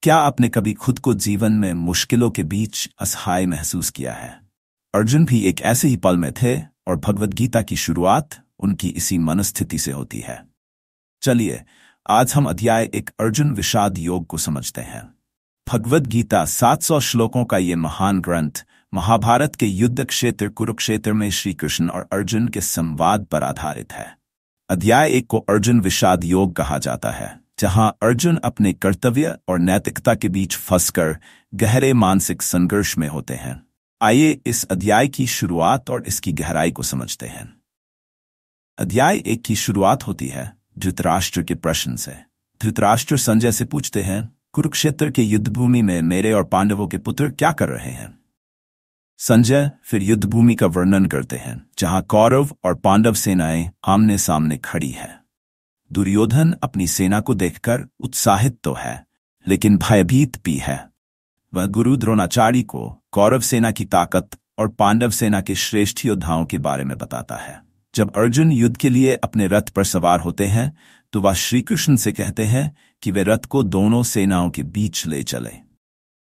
क्या आपने कभी खुद को जीवन में मुश्किलों के बीच असहाय महसूस किया है? अर्जुन भी एक ऐसे ही पल में थे और भगवद गीता की शुरुआत उनकी इसी मनस्थिति से होती है। चलिए आज हम अध्याय 1 अर्जुन विषाद योग को समझते हैं। भगवद गीता 700 श्लोकों का ये महान ग्रंथ महाभारत के युद्ध क्षेत्र कुरुक्षेत्र में श्री कृष्ण और अर्जुन के संवाद पर आधारित है। अध्याय 1 को अर्जुन विषाद योग कहा जाता है, जहां अर्जुन अपने कर्तव्य और नैतिकता के बीच फंसकर गहरे मानसिक संघर्ष में होते हैं। आइए इस अध्याय की शुरुआत और इसकी गहराई को समझते हैं। अध्याय 1 की शुरुआत होती है धृतराष्ट्र के प्रश्न से। धृतराष्ट्र संजय से पूछते हैं, कुरुक्षेत्र के युद्धभूमि में मेरे और पांडवों के पुत्र क्या कर रहे हैं? संजय फिर युद्धभूमि का वर्णन करते हैं, जहां कौरव और पांडव सेनाएं आमने सामने खड़ी है। दुर्योधन अपनी सेना को देखकर उत्साहित तो है, लेकिन भयभीत भी है। वह गुरु द्रोणाचार्य को कौरव सेना की ताकत और पांडव सेना के श्रेष्ठ योद्धाओं के बारे में बताता है। जब अर्जुन युद्ध के लिए अपने रथ पर सवार होते हैं, तो वह श्री कृष्ण से कहते हैं कि वे रथ को दोनों सेनाओं के बीच ले चले।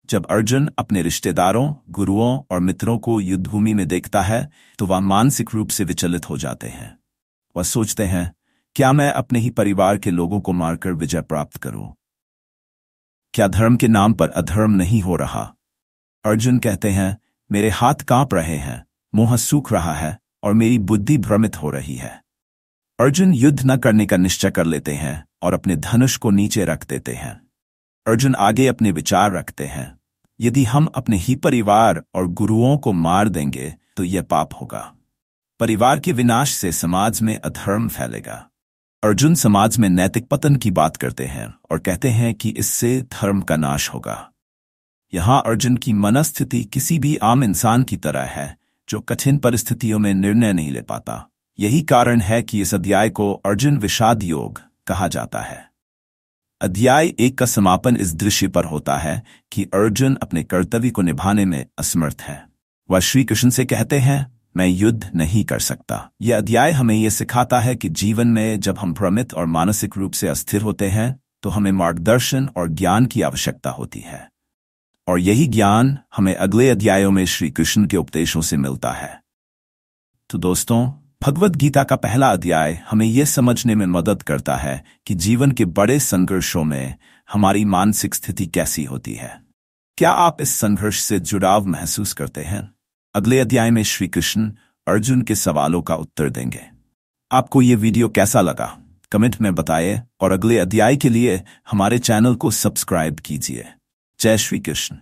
जब अर्जुन अपने रिश्तेदारों, गुरुओं और मित्रों को युद्धभूमि में देखता है, तो वह मानसिक रूप से विचलित हो जाते हैं। वह सोचते हैं, क्या मैं अपने ही परिवार के लोगों को मारकर विजय प्राप्त करूं? क्या धर्म के नाम पर अधर्म नहीं हो रहा? अर्जुन कहते हैं, मेरे हाथ कांप रहे हैं, मोह सूख रहा है और मेरी बुद्धि भ्रमित हो रही है। अर्जुन युद्ध न करने का निश्चय कर लेते हैं और अपने धनुष को नीचे रख देते हैं। अर्जुन आगे अपने विचार रखते हैं, यदि हम अपने ही परिवार और गुरुओं को मार देंगे तो यह पाप होगा। परिवार के विनाश से समाज में अधर्म फैलेगा। अर्जुन समाज में नैतिक पतन की बात करते हैं और कहते हैं कि इससे धर्म का नाश होगा। यहां अर्जुन की मनस्थिति किसी भी आम इंसान की तरह है, जो कठिन परिस्थितियों में निर्णय नहीं ले पाता। यही कारण है कि इस अध्याय को अर्जुन विषाद योग कहा जाता है। अध्याय 1 का समापन इस दृश्य पर होता है कि अर्जुन अपने कर्तव्य को निभाने में असमर्थ है। वह श्री कृष्ण से कहते हैं, मैं युद्ध नहीं कर सकता। यह अध्याय हमें यह सिखाता है कि जीवन में जब हम भ्रमित और मानसिक रूप से अस्थिर होते हैं, तो हमें मार्गदर्शन और ज्ञान की आवश्यकता होती है। और यही ज्ञान हमें अगले अध्यायों में श्री कृष्ण के उपदेशों से मिलता है। तो दोस्तों, भगवद गीता का पहला अध्याय हमें यह समझने में मदद करता है कि जीवन के बड़े संघर्षों में हमारी मानसिक स्थिति कैसी होती है। क्या आप इस संघर्ष से जुड़ाव महसूस करते हैं? अगले अध्याय में श्री कृष्ण अर्जुन के सवालों का उत्तर देंगे। आपको ये वीडियो कैसा लगा? कमेंट में बताइए और अगले अध्याय के लिए हमारे चैनल को सब्सक्राइब कीजिए। जय श्री कृष्ण।